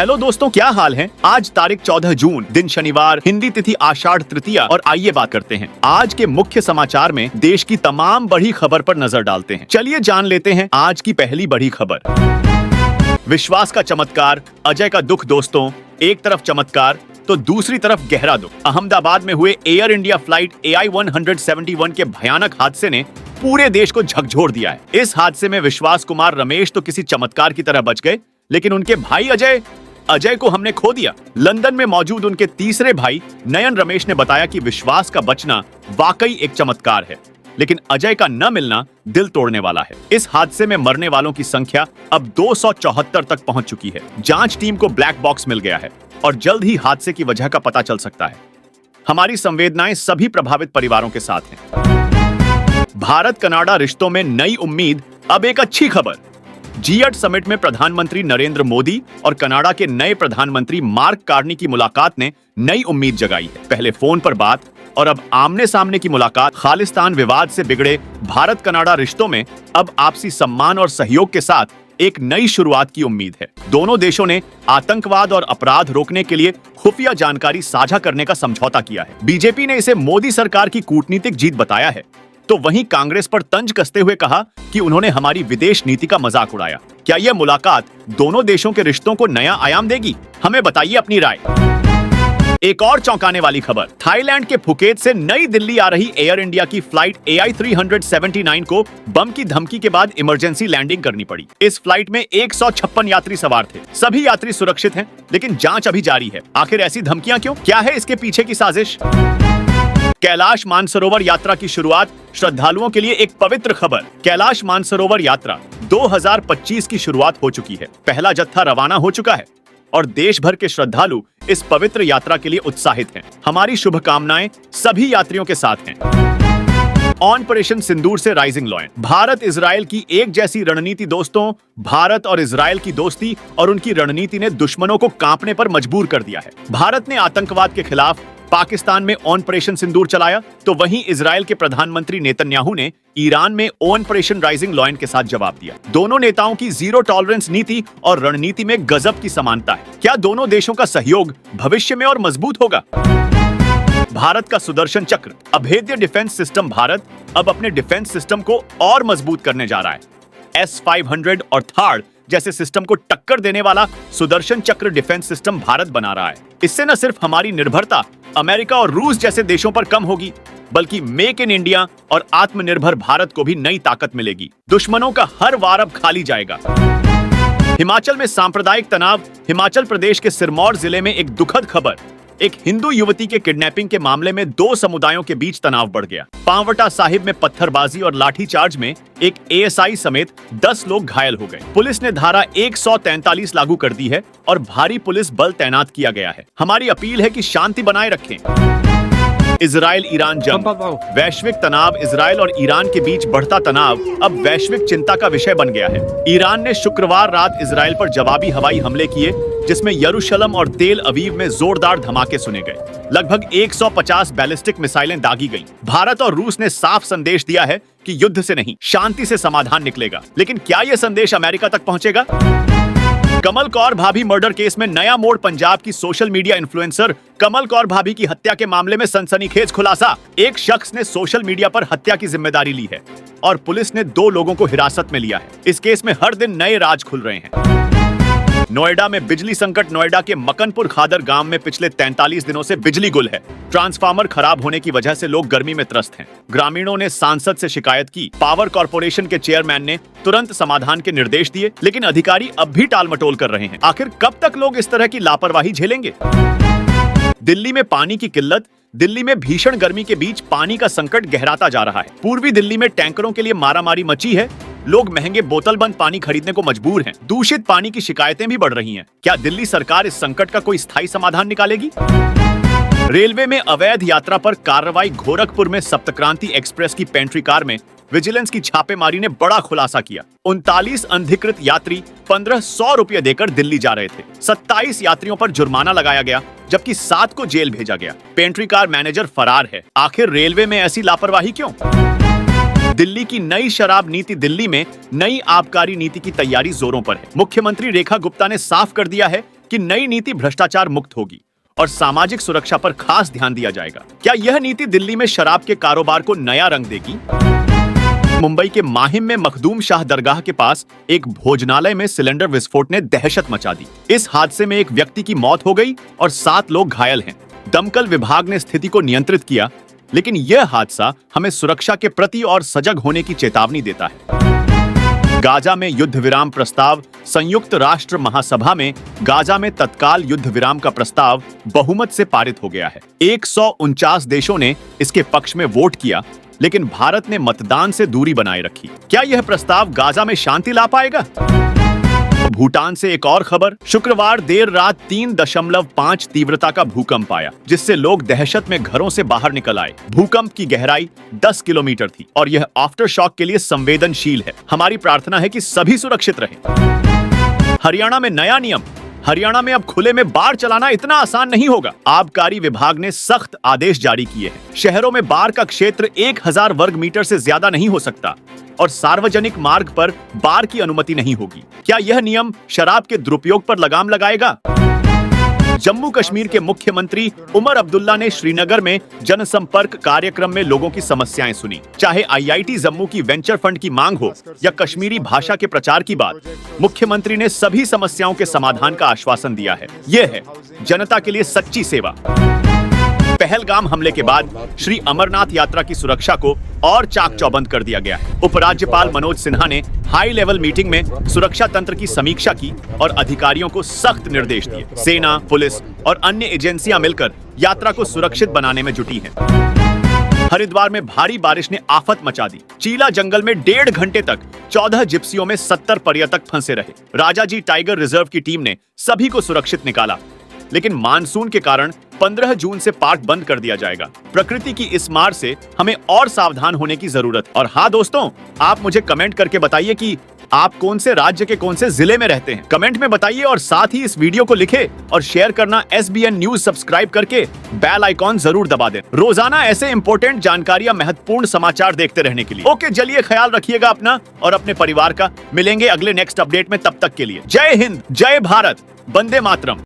Hello दोस्तों, क्या हाल है। आज तारीख 14 जून, दिन शनिवार, हिंदी तिथि आषाढ़ तृतीया। और आइए बात करते हैं आज के मुख्य समाचार में देश की तमाम बड़ी खबर पर नजर डालते हैं। चलिए जान लेते हैं आज की पहली बड़ी खबर। विश्वास का चमत्कार, अजय का दुख। दोस्तों, एक तरफ चमत्कार तो दूसरी तरफ गहरा दुख। अहमदाबाद में हुए एयर इंडिया फ्लाइट AI-171 के भयानक हादसे ने पूरे देश को झकझोर दिया है। इस हादसे में विश्वास कुमार रमेश तो किसी चमत्कार की तरह बच गए, लेकिन उनके भाई अजय को हमने खो दिया। लंदन में मौजूद उनके तीसरे भाई नयन रमेश ने बताया कि विश्वास का बचना वाकई एक चमत्कार है, लेकिन अजय का न मिलना दिल तोड़ने वाला है। इस हादसे में मरने वालों की संख्या अब 274 तक पहुंच चुकी है। जांच टीम को ब्लैक बॉक्स मिल गया है और जल्द ही हादसे की वजह का पता चल सकता है। हमारी संवेदनाएं सभी प्रभावित परिवारों के साथ हैं। भारत कनाडा रिश्तों में नई उम्मीद, अब एक अच्छी खबर। G8 समिट में प्रधानमंत्री नरेंद्र मोदी और कनाडा के नए प्रधानमंत्री मार्क कार्नी की मुलाकात ने नई उम्मीद जगाई है। पहले फोन पर बात और अब आमने सामने की मुलाकात। खालिस्तान विवाद से बिगड़े भारत कनाडा रिश्तों में अब आपसी सम्मान और सहयोग के साथ एक नई शुरुआत की उम्मीद है। दोनों देशों ने आतंकवाद और अपराध रोकने के लिए खुफिया जानकारी साझा करने का समझौता किया है। बीजेपी ने इसे मोदी सरकार की कूटनीतिक जीत बताया है, तो वहीं कांग्रेस पर तंज कसते हुए कहा कि उन्होंने हमारी विदेश नीति का मजाक उड़ाया। क्या यह मुलाकात दोनों देशों के रिश्तों को नया आयाम देगी? हमें बताइए अपनी राय। एक और चौंकाने वाली खबर। थाईलैंड के फुकेत से नई दिल्ली आ रही एयर इंडिया की फ्लाइट AI-379 को बम की धमकी के बाद इमरजेंसी लैंडिंग करनी पड़ी। इस फ्लाइट में 156 यात्री सवार थे। सभी यात्री सुरक्षित हैं, लेकिन जांच अभी जारी है। आखिर ऐसी धमकियां क्यों? क्या है इसके पीछे की साजिश? कैलाश मानसरोवर यात्रा की शुरुआत, श्रद्धालुओं के लिए एक पवित्र खबर। कैलाश मानसरोवर यात्रा 2025 की शुरुआत हो चुकी है। पहला जत्था रवाना हो चुका है और देश भर के श्रद्धालु इस पवित्र यात्रा के लिए उत्साहित हैं। हमारी शुभकामनाएं सभी यात्रियों के साथ हैं। ऑपरेशन सिंदूर से राइजिंग लॉयन। भारत इजराइल की एक जैसी रणनीति। दोस्तों, भारत और इजराइल की दोस्ती और उनकी रणनीति ने दुश्मनों को कांपने पर मजबूर कर दिया है। भारत ने आतंकवाद के खिलाफ पाकिस्तान में ऑपरेशन सिंदूर चलाया, तो वहीं इजराइल के प्रधानमंत्री नेतन्याहू ने ईरान में ऑपरेशन राइजिंग लॉयन के साथ जवाब दिया। दोनों नेताओं की जीरो टॉलरेंस नीति और रणनीति में गजब की समानता है। क्या दोनों देशों का सहयोग भविष्य में और मजबूत होगा? भारत का सुदर्शन चक्र, अभेद्य डिफेंस सिस्टम। भारत अब अपने डिफेंस सिस्टम को और मजबूत करने जा रहा है। S-500 और थार्ड जैसे सिस्टम को टक्कर देने वाला सुदर्शन चक्र डिफेंस सिस्टम भारत बना रहा है। इससे न सिर्फ हमारी निर्भरता अमेरिका और रूस जैसे देशों पर कम होगी, बल्कि मेक इन इंडिया और आत्मनिर्भर भारत को भी नई ताकत मिलेगी। दुश्मनों का हर वार अब खाली जाएगा। हिमाचल में सांप्रदायिक तनाव। हिमाचल प्रदेश के सिरमौर जिले में एक दुखद खबर। एक हिंदू युवती के किडनैपिंग के मामले में दो समुदायों के बीच तनाव बढ़ गया। पांवटा साहिब में पत्थरबाजी और लाठीचार्ज में एक ASI समेत 10 लोग घायल हो गए। पुलिस ने धारा 143 लागू कर दी है और भारी पुलिस बल तैनात किया गया है। हमारी अपील है कि शांति बनाए रखें। इजराइल ईरान जंग। वैश्विक तनाव। इजराइल और ईरान के बीच बढ़ता तनाव अब वैश्विक चिंता का विषय बन गया है। ईरान ने शुक्रवार रात इजराइल पर जवाबी हवाई हमले किए, जिसमें यरूशलेम और तेल अवीव में जोरदार धमाके सुने गए। लगभग 150 बैलिस्टिक मिसाइलें दागी गईं। भारत और रूस ने साफ संदेश दिया है कि युद्ध से नहीं, शांति से समाधान निकलेगा। लेकिन क्या यह संदेश अमेरिका तक पहुंचेगा? कमल कौर भाभी मर्डर केस में नया मोड़। पंजाब की सोशल मीडिया इन्फ्लुएंसर कमल कौर भाभी की हत्या के मामले में सनसनीखेज खुलासा। एक शख्स ने सोशल मीडिया पर हत्या की जिम्मेदारी ली है और पुलिस ने 2 लोगों को हिरासत में लिया है। इस केस में हर दिन नए राज खुल रहे हैं। नोएडा में बिजली संकट। नोएडा के मकनपुर खादर गांव में पिछले 43 दिनों से बिजली गुल है। ट्रांसफार्मर खराब होने की वजह से लोग गर्मी में त्रस्त हैं। ग्रामीणों ने सांसद से शिकायत की। पावर कॉर्पोरेशन के चेयरमैन ने तुरंत समाधान के निर्देश दिए, लेकिन अधिकारी अब भी टालमटोल कर रहे हैं। आखिर कब तक लोग इस तरह की लापरवाही झेलेंगे? दिल्ली में पानी की किल्लत। दिल्ली में भीषण गर्मी के बीच पानी का संकट गहराता जा रहा है। पूर्वी दिल्ली में टैंकरों के लिए मारामारी मची है। लोग महंगे बोतल बंद पानी खरीदने को मजबूर हैं। दूषित पानी की शिकायतें भी बढ़ रही हैं। क्या दिल्ली सरकार इस संकट का कोई स्थायी समाधान निकालेगी? रेलवे में अवैध यात्रा पर कार्रवाई। गोरखपुर में सप्तक्रांति एक्सप्रेस की पेंट्री कार में विजिलेंस की छापेमारी ने बड़ा खुलासा किया। 39 अनधिकृत यात्री 1500 रुपये देकर दिल्ली जा रहे थे। 27 यात्रियों पर जुर्माना लगाया गया, जबकि 7 को जेल भेजा गया। पेंट्री कार मैनेजर फरार है। आखिर रेलवे में ऐसी लापरवाही क्यों? दिल्ली की नई शराब नीति। दिल्ली में नई आबकारी नीति की तैयारी जोरों पर है। मुख्यमंत्री रेखा गुप्ता ने साफ कर दिया है कि नई नीति भ्रष्टाचार मुक्त होगी और सामाजिक सुरक्षा पर खास ध्यान दिया जाएगा। क्या यह नीति दिल्ली में शराब के कारोबार को नया रंग देगी? मुंबई के माहिम में मखदूम शाह दरगाह के पास एक भोजनालय में सिलेंडर विस्फोट ने दहशत मचा दी। इस हादसे में एक व्यक्ति की मौत हो गई और 7 लोग घायल हैं। दमकल विभाग ने स्थिति को नियंत्रित किया, लेकिन यह हादसा हमें सुरक्षा के प्रति और सजग होने की चेतावनी देता है। गाजा में युद्ध विराम प्रस्ताव। संयुक्त राष्ट्र महासभा में गाजा में तत्काल युद्ध विराम का प्रस्ताव बहुमत से पारित हो गया है। 149 देशों ने इसके पक्ष में वोट किया, लेकिन भारत ने मतदान से दूरी बनाए रखी। क्या यह प्रस्ताव गाजा में शांति ला पाएगा? भूटान से एक और खबर। शुक्रवार देर रात 3.5 तीव्रता का भूकंप आया, जिससे लोग दहशत में घरों से बाहर निकल आए। भूकंप की गहराई 10 किलोमीटर थी और यह आफ्टर शॉक के लिए संवेदनशील है। हमारी प्रार्थना है कि सभी सुरक्षित रहें। हरियाणा में नया नियम। हरियाणा में अब खुले में बार चलाना इतना आसान नहीं होगा। आबकारी विभाग ने सख्त आदेश जारी किए हैं। शहरों में बार का क्षेत्र 1000 वर्ग मीटर से ज्यादा नहीं हो सकता और सार्वजनिक मार्ग पर बार की अनुमति नहीं होगी। क्या यह नियम शराब के दुरुपयोग पर लगाम लगाएगा? जम्मू कश्मीर के मुख्यमंत्री उमर अब्दुल्ला ने श्रीनगर में जनसंपर्क कार्यक्रम में लोगों की समस्याएं सुनी। चाहे आईआईटी जम्मू की वेंचर फंड की मांग हो या कश्मीरी भाषा के प्रचार की बात, मुख्यमंत्री ने सभी समस्याओं के समाधान का आश्वासन दिया है। यह है जनता के लिए सच्ची सेवा। पहलगाम हमले के बाद श्री अमरनाथ यात्रा की सुरक्षा को और चाक चौबंद कर दिया गया है। उपराज्यपाल मनोज सिन्हा ने हाई लेवल मीटिंग में सुरक्षा तंत्र की समीक्षा की और अधिकारियों को सख्त निर्देश दिए। सेना, पुलिस और अन्य एजेंसियां मिलकर यात्रा को सुरक्षित बनाने में जुटी हैं। हरिद्वार में भारी बारिश ने आफत मचा दी। चीला जंगल में 1.5 घंटे तक 14 जिप्सियों में 70 पर्यटक फंसे रहे। राजाजी टाइगर रिजर्व की टीम ने सभी को सुरक्षित निकाला, लेकिन मानसून के कारण 15 जून से पार्क बंद कर दिया जाएगा। प्रकृति की इस मार से हमें और सावधान होने की जरूरत है। और हाँ दोस्तों, आप मुझे कमेंट करके बताइए कि आप कौन से राज्य के कौन से जिले में रहते हैं। कमेंट में बताइए और साथ ही इस वीडियो को लिखे और शेयर करना SBN न्यूज सब्सक्राइब करके बेल आइकॉन जरूर दबा दें। रोजाना ऐसे इंपॉर्टेंट जानकारियां, महत्वपूर्ण समाचार देखते रहने के लिए। ओके, चलिए ख्याल रखिएगा अपना और अपने परिवार का। मिलेंगे अगले नेक्स्ट अपडेट में, तब तक के लिए जय हिंद, जय भारत, वंदे मातरम।